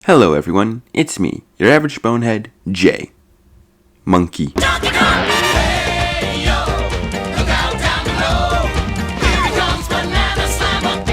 Hello everyone, it's me, your average bonehead, Jay. Monkey. Hey, yo, look out down below. Here he comes, banana slammer.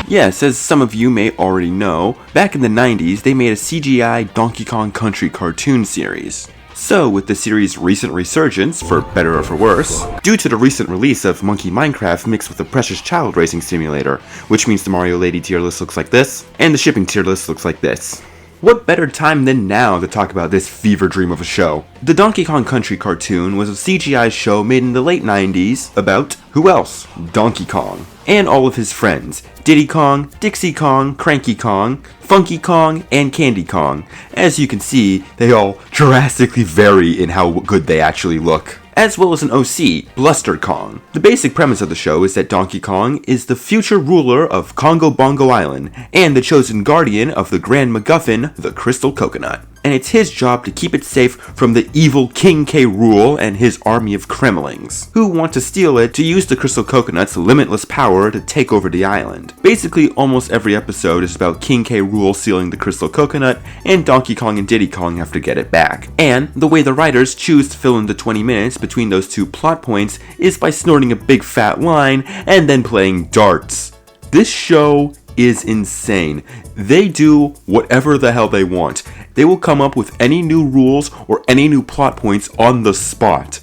Yes, as some of you may already know, back in the 90s they made a CGI Donkey Kong Country cartoon series. So, with the series' recent resurgence, for better or for worse, due to the recent release of Monkey Minecraft mixed with a Precious Child racing simulator, which means the Mario Lady tier list looks like this, and the shipping tier list looks like this. What better time than now to talk about this fever dream of a show? The Donkey Kong Country cartoon was a CGI show made in the late 90s about, who else? Donkey Kong. And all of his friends, Diddy Kong, Dixie Kong, Cranky Kong, Funky Kong, and Candy Kong. As you can see, they all drastically vary in how good they actually look. As well as an OC, Bluster Kong. The basic premise of the show is that Donkey Kong is the future ruler of Kongo Bongo Island, and the chosen guardian of the Grand MacGuffin, the Crystal Coconut. And it's his job to keep it safe from the evil King K. Rool and his army of Kremlings, who want to steal it to use the Crystal Coconut's limitless power to take over the island. Basically, almost every episode is about King K. Rool stealing the Crystal Coconut, and Donkey Kong and Diddy Kong have to get it back. And the way the writers choose to fill in the 20 minutes between those two plot points is by snorting a big fat line and then playing darts. This show is insane. They do whatever the hell they want. They will come up with any new rules or any new plot points on the spot.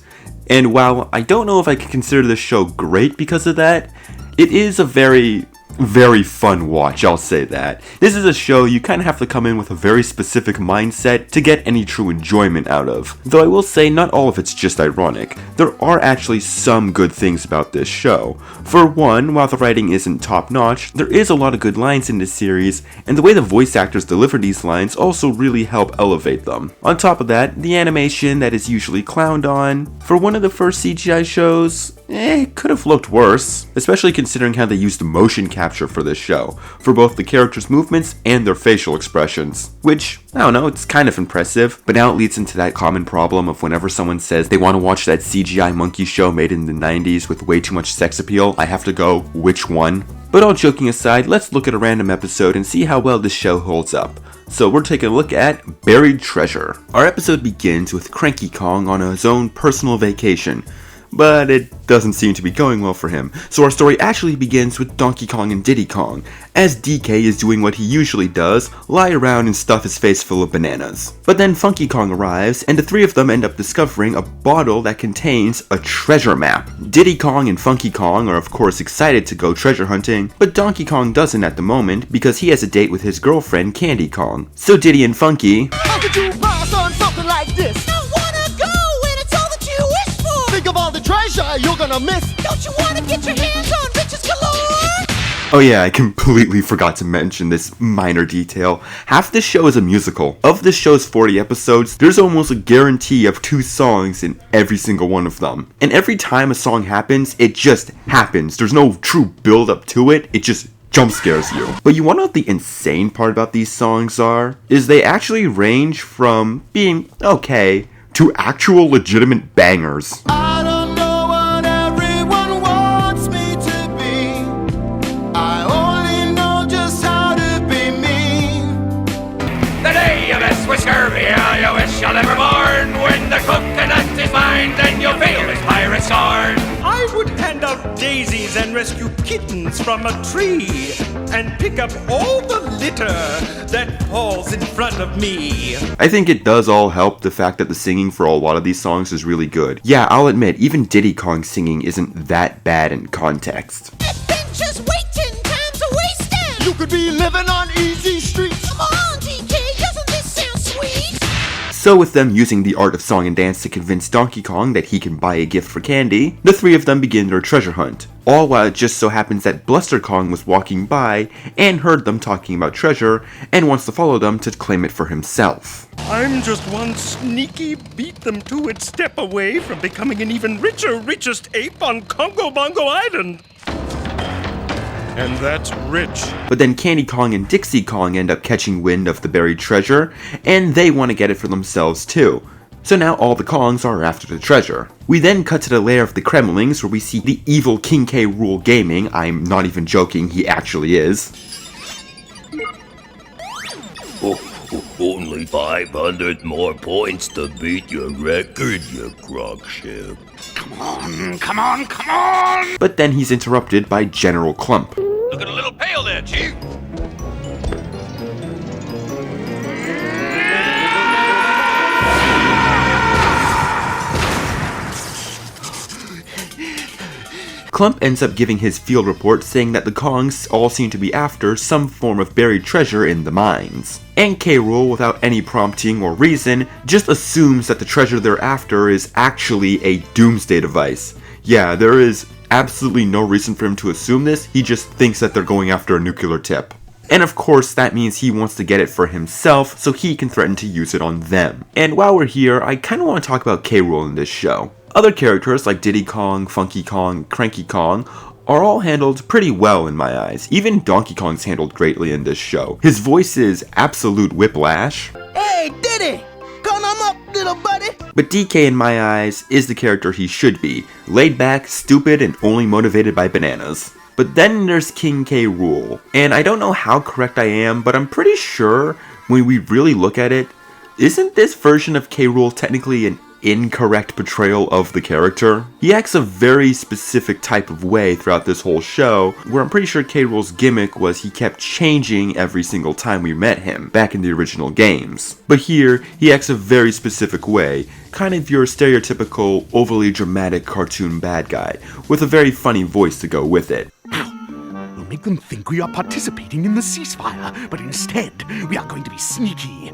And while I don't know if I can consider this show great because of that, it is a very fun watch, I'll say that. This is a show you kind of have to come in with a very specific mindset to get any true enjoyment out of. Though I will say not all of it's just ironic. There are actually some good things about this show. For one, while the writing isn't top notch, there is a lot of good lines in this series, and the way the voice actors deliver these lines also really help elevate them. On top of that, the animation that is usually clowned on, for one of the first CGI shows, it could have looked worse, especially considering how they used motion capture for this show, for both the characters' movements and their facial expressions. Which, I don't know, it's kind of impressive, but now it leads into that common problem of whenever someone says they want to watch that CGI monkey show made in the 90s with way too much sex appeal, I have to go, which one? But all joking aside, let's look at a random episode and see how well this show holds up. So we're taking a look at Buried Treasure. Our episode begins with Cranky Kong on his own personal vacation, but it doesn't seem to be going well for him. So our story actually begins with Donkey Kong and Diddy Kong, as DK is doing what he usually does, lie around and stuff his face full of bananas. But then Funky Kong arrives, and the three of them end up discovering a bottle that contains a treasure map. Diddy Kong and Funky Kong are of course excited to go treasure hunting, but Donkey Kong doesn't at the moment because he has a date with his girlfriend Candy Kong. So Diddy and Funky, How could you pass on something like this? I wanna go, and it's all that you wish for. Think of all the treasure you're gonna miss. Don't you wanna get your hands on riches galore? oh yeah, I completely forgot to mention this minor detail. Half this show is a musical. Of this show's 40 episodes, there's almost a guarantee of 2 songs in every single one of them. And every time a song happens, it just happens. There's no true build up to it, it just jump scares you. But you wanna know what the insane part about these songs are? Is they actually range from being okay to actual legitimate bangers. I don't know what everyone wants me to be. I only know just how to be me. The day you mess with scurvy, you wish you're never born. When the coconut is mine, then you'll feel his pirate scorn. I would hand out daisies and rescue kittens from a tree and pick up all the litter that falls in front of me. I think it does all help the fact that the singing for a lot of these songs is really good. Yeah, I'll admit, even Diddy Kong's singing isn't that bad in context. Adventures waiting, time's a wasting. You could be living on easy streets. Come on, DK, doesn't this sound sweet? So with them using the art of song and dance to convince Donkey Kong that he can buy a gift for Candy, the three of them begin their treasure hunt. All while it just so happens that Bluster Kong was walking by and heard them talking about treasure and wants to follow them to claim it for himself. I'm just one sneaky beat them to it step away from becoming an even richest ape on Kongo Bongo Island. And that's rich. But then Candy Kong and Dixie Kong end up catching wind of the buried treasure, and they want to get it for themselves too. So now all the Kongs are after the treasure. We then cut to the lair of the Kremlings where we see the evil King K. Rool gaming. I'm not even joking, he actually is. Only 500 more points to beat your record, you crock ship. Come on! But then he's interrupted by General Clump. Looking a little pale there, Chief. Clump ends up giving his field report saying that the Kongs all seem to be after some form of buried treasure in the mines. And K. Rool, without any prompting or reason, just assumes that the treasure they're after is actually a doomsday device. Yeah, there is absolutely no reason for him to assume this, he just thinks that they're going after a nuclear tip. And of course, that means he wants to get it for himself so he can threaten to use it on them. And while we're here, I kinda want to talk about K. Rool in this show. Other characters like Diddy Kong, Funky Kong, Cranky Kong are all handled pretty well in my eyes. Even Donkey Kong's handled greatly in this show. His voice is absolute whiplash. Hey, Diddy! Come on up, little buddy! But DK in my eyes is the character he should be. Laid back, stupid, and only motivated by bananas. But then there's King K. Rool. And I don't know how correct I am, but I'm pretty sure when we really look at it, isn't this version of K. Rool technically an incorrect portrayal of the character? He acts a very specific type of way throughout this whole show, where I'm pretty sure K. Rool's gimmick was he kept changing every single time we met him, back in the original games. But here, he acts a very specific way, kind of your stereotypical, overly dramatic cartoon bad guy, with a very funny voice to go with it. We'll make them think we are participating in the ceasefire, but instead, we are going to be sneaky.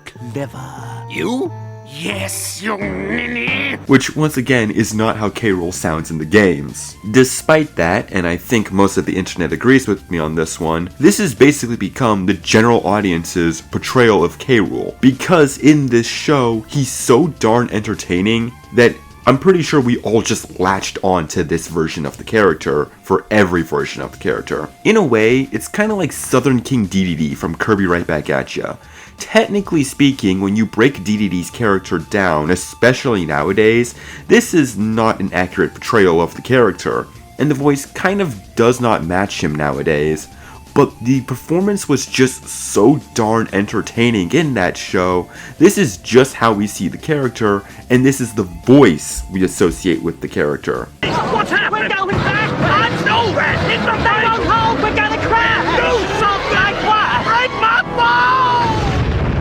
Clever. You? Yes, you ninny! Which, once again, is not how K. Rool sounds in the games. Despite that, and I think most of the internet agrees with me on this one, this has basically become the general audience's portrayal of K. Rool. Because in this show, he's so darn entertaining that I'm pretty sure we all just latched on to this version of the character for every version of the character. In a way, it's kind of like Southern King DDD from Kirby Right Back at Ya. Technically speaking, when you break DDD's character down, especially nowadays, this is not an accurate portrayal of the character, and the voice kind of does not match him nowadays. But the performance was just so darn entertaining in that show. This is just how we see the character, and this is the voice we associate with the character. What's happening? We're going back! I know that! It's a They won't hold! We're gonna crash! Do something! Like what? Break my phone!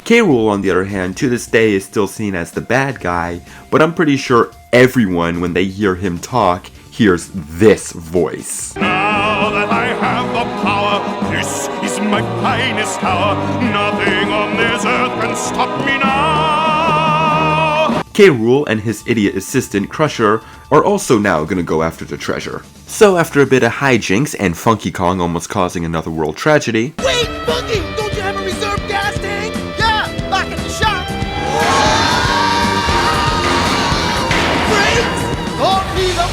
K. Rool, on the other hand, to this day is still seen as the bad guy, but I'm pretty sure everyone, when they hear him talk, hears this voice. Now that I have the power, this is my finest hour. Nothing on this earth can stop me now. K. Rool and his idiot assistant Crusher are also now gonna go after the treasure. So after a bit of Hi-jinx and Funky Kong almost causing another world tragedy, Wait, Funky! Don't you have a reserve gas tank? Yeah, back at the shop! Brakes! Don't need them!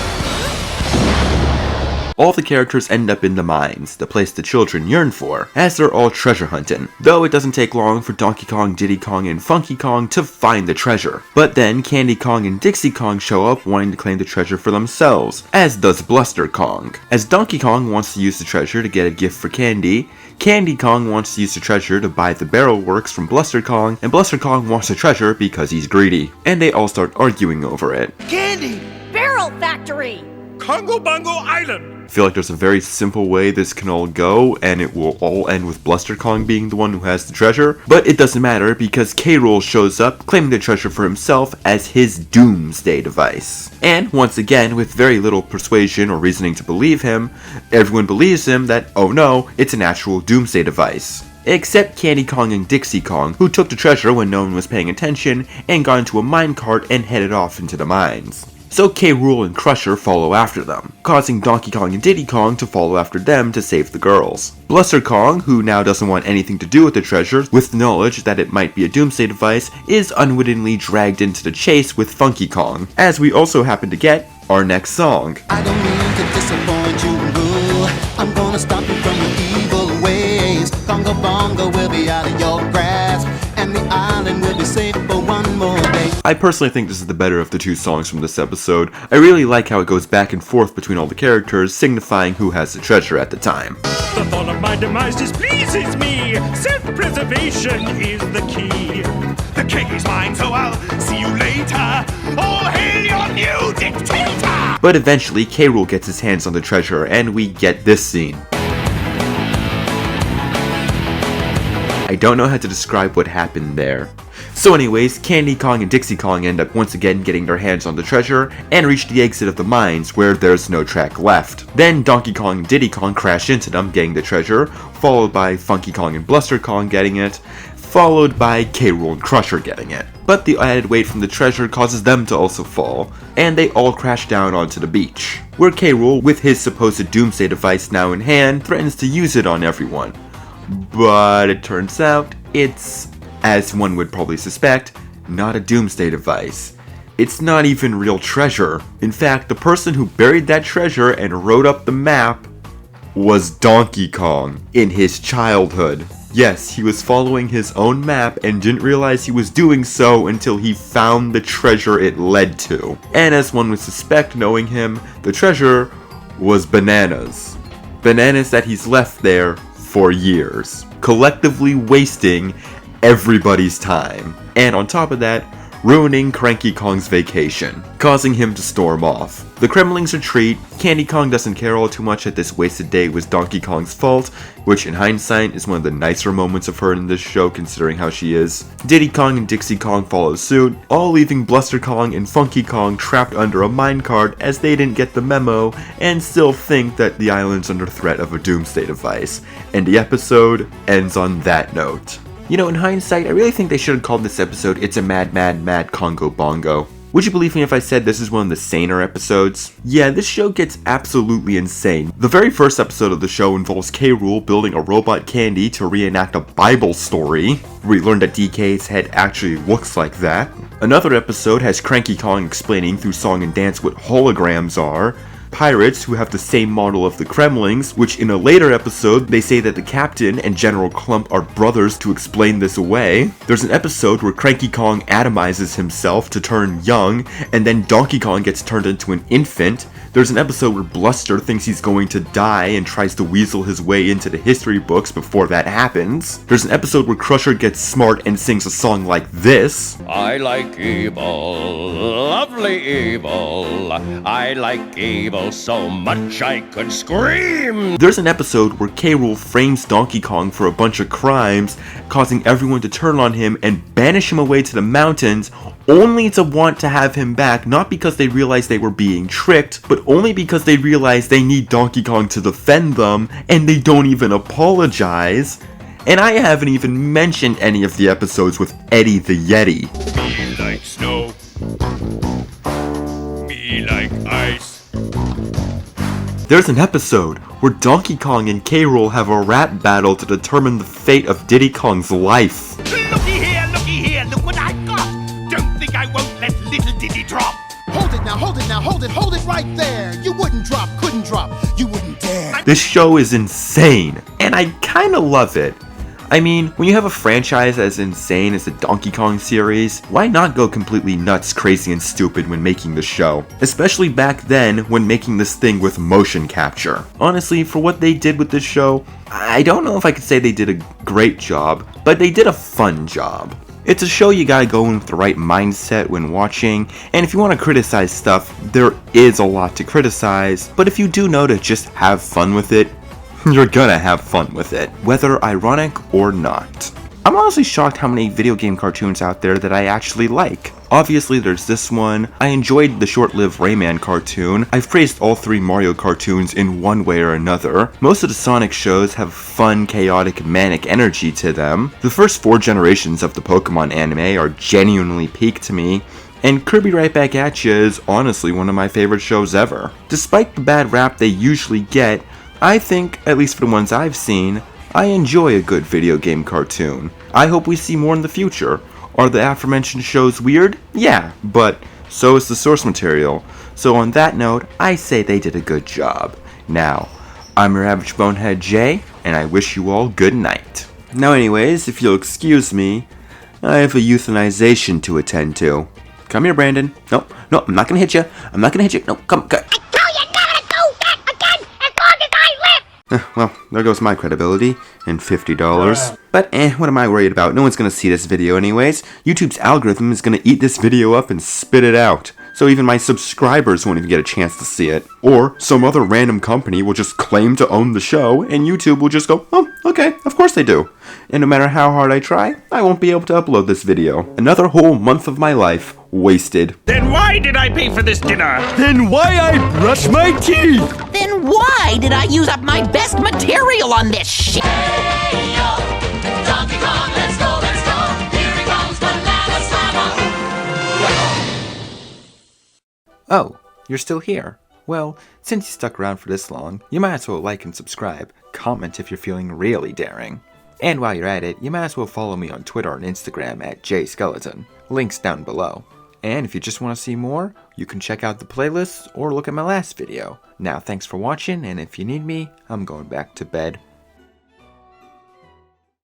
all the characters end up in the mines, the place the children yearn for, as they're all treasure hunting. Though it doesn't take long for Donkey Kong, Diddy Kong, and Funky Kong to find the treasure. But then Candy Kong and Dixie Kong show up wanting to claim the treasure for themselves, as does Bluster Kong. As Donkey Kong wants to use the treasure to get a gift for Candy, Candy Kong wants to use the treasure to buy the barrel works from Bluster Kong, and Bluster Kong wants the treasure because he's greedy. And they all start arguing over it. Candy! Barrel Factory! Congo Bongo Island! I feel like there's a very simple way this can all go, and it will all end with Bluster Kong being the one who has the treasure. But it doesn't matter, because K. Rool shows up, claiming the treasure for himself as his doomsday device. And, once again, with very little persuasion or reasoning to believe him, everyone believes him that, oh no, it's an actual doomsday device. Except Candy Kong and Dixie Kong, who took the treasure when no one was paying attention, and got into a minecart and headed off into the mines. So K. Rool and Crusher follow after them, causing Donkey Kong and Diddy Kong to follow after them to save the girls. Bluster Kong, who now doesn't want anything to do with the treasure, with the knowledge that it might be a doomsday device, is unwittingly dragged into the chase with Funky Kong, as we also happen to get our next song. I don't mean to disappoint you, boo. I'm gonna stop you from your evil ways. Congo Bongo will be out of your grasp, and the island will be safe for one more day. I personally think this is the better of the two songs from this episode. I really like how it goes back and forth between all the characters, signifying who has the treasure at the time. The thought of my demise displeases me. me. Self-preservation is the key. The cake is mine, so I'll see you later. All hail your new dictator! But eventually, K. Rool gets his hands on the treasure, and we get this scene. I don't know how to describe what happened there. So anyways, Candy Kong and Dixie Kong end up once again getting their hands on the treasure and reach the exit of the mines where there's no track left. Then Donkey Kong and Diddy Kong crash into them getting the treasure, followed by Funky Kong and Bluster Kong getting it, followed by K. Rool and Crusher getting it. But the added weight from the treasure causes them to also fall, and they all crash down onto the beach, where K. Rool, with his supposed doomsday device now in hand, threatens to use it on everyone. But it turns out, it's, as one would probably suspect, not a doomsday device. It's not even real treasure. In fact, the person who buried that treasure and wrote up the map was Donkey Kong in his childhood. Yes, he was following his own map and didn't realize he was doing so until he found the treasure it led to. And as one would suspect knowing him, the treasure was bananas. Bananas that he's left there for years, collectively wasting everybody's time. And on top of that, ruining Cranky Kong's vacation, causing him to storm off. The Kremlings retreat. Candy Kong doesn't care all too much that this wasted day was Donkey Kong's fault, which in hindsight is one of the nicer moments of her in this show considering how she is. Diddy Kong and Dixie Kong follow suit, all leaving Bluster Kong and Funky Kong trapped under a minecart as they didn't get the memo and still think that the island's under threat of a doomsday device. And the episode ends on that note. You know, in hindsight, I really think they should have called this episode It's a Mad, Mad, Mad Congo Bongo. Would you believe me if I said this is one of the saner episodes? Yeah, this show gets absolutely insane. The very first episode of the show involves K. Rool building a robot Candy to reenact a Bible story. We learn that DK's head actually looks like that. Another episode has Cranky Kong explaining through song and dance what holograms are. Pirates who have the same model of the Kremlings, which in a later episode they say that the captain and General Clump are brothers to explain this away. There's an episode where Cranky Kong atomizes himself to turn young, and then Donkey Kong gets turned into an infant. There's an episode where Bluster thinks he's going to die and tries to weasel his way into the history books before that happens. There's an episode where Crusher gets smart and sings a song like this. I like evil, lovely evil. I like evil so much I could scream. There's an episode where K. Rool frames Donkey Kong for a bunch of crimes, causing everyone to turn on him and banish him away to the mountains, only to want to have him back, not because they realized they were being tricked, but only because they realized they need Donkey Kong to defend them, and they don't even apologize. And I haven't even mentioned any of the episodes with Eddie the Yeti. Me like snow. Me like ice. There's an episode where Donkey Kong and K. Rool have a rap battle to determine the fate of Diddy Kong's life. Looky here, look what I got. Don't think I won't let little Diddy drop. Hold it now, hold it right there. You wouldn't drop, couldn't drop, you wouldn't dare. This show is insane, and I kinda love it. I mean, when you have a franchise as insane as the Donkey Kong series, why not go completely nuts, crazy, and stupid when making the show? Especially back then, when making this thing with motion capture. Honestly, for what they did with this show, I don't know if I could say they did a great job, but they did a fun job. It's a show you gotta go in with the right mindset when watching, and if you want to criticize stuff, there is a lot to criticize, but if you do know to just have fun with it, you're gonna have fun with it, whether ironic or not. I'm honestly shocked how many video game cartoons out there that I actually like. Obviously there's this one, I enjoyed the short-lived Rayman cartoon, I've praised all 3 Mario cartoons in one way or another, most of the Sonic shows have fun, chaotic, manic energy to them, the first 4 generations of the Pokemon anime are genuinely peak to me, and Kirby Right Back At Ya is honestly one of my favorite shows ever. Despite the bad rap they usually get, I think, at least for the ones I've seen, I enjoy a good video game cartoon. I hope we see more in the future. Are the aforementioned shows weird? Yeah, but so is the source material. So on that note, I say they did a good job. Now, I'm your average bonehead Jay, and I wish you all good night. Now anyways, if you'll excuse me, I have a euthanization to attend to. Come here, Brandon. No, I'm not gonna hit you. No, come. Well, there goes my credibility and $50. But what am I worried about? No one's gonna see this video anyways. YouTube's algorithm is gonna eat this video up and spit it out. So even my subscribers won't even get a chance to see it. Or some other random company will just claim to own the show, and YouTube will just go, oh, okay, of course they do. And no matter how hard I try, I won't be able to upload this video. Another whole month of my life wasted. Then why did I pay for this dinner? Then why I brush my teeth? Then why did I use up my best material on this shit? Hey yo, Donkey Kong, let's go, let's go. Here he comes, Banana Slammer. Oh, you're still here. Well, since you stuck around for this long, you might as well like and subscribe. Comment if you're feeling really daring. And while you're at it, you might as well follow me on Twitter and Instagram at jayskeletyn. Links down below. And if you just want to see more, you can check out the playlists or look at my last video. Now thanks for watching, and if you need me, I'm going back to bed.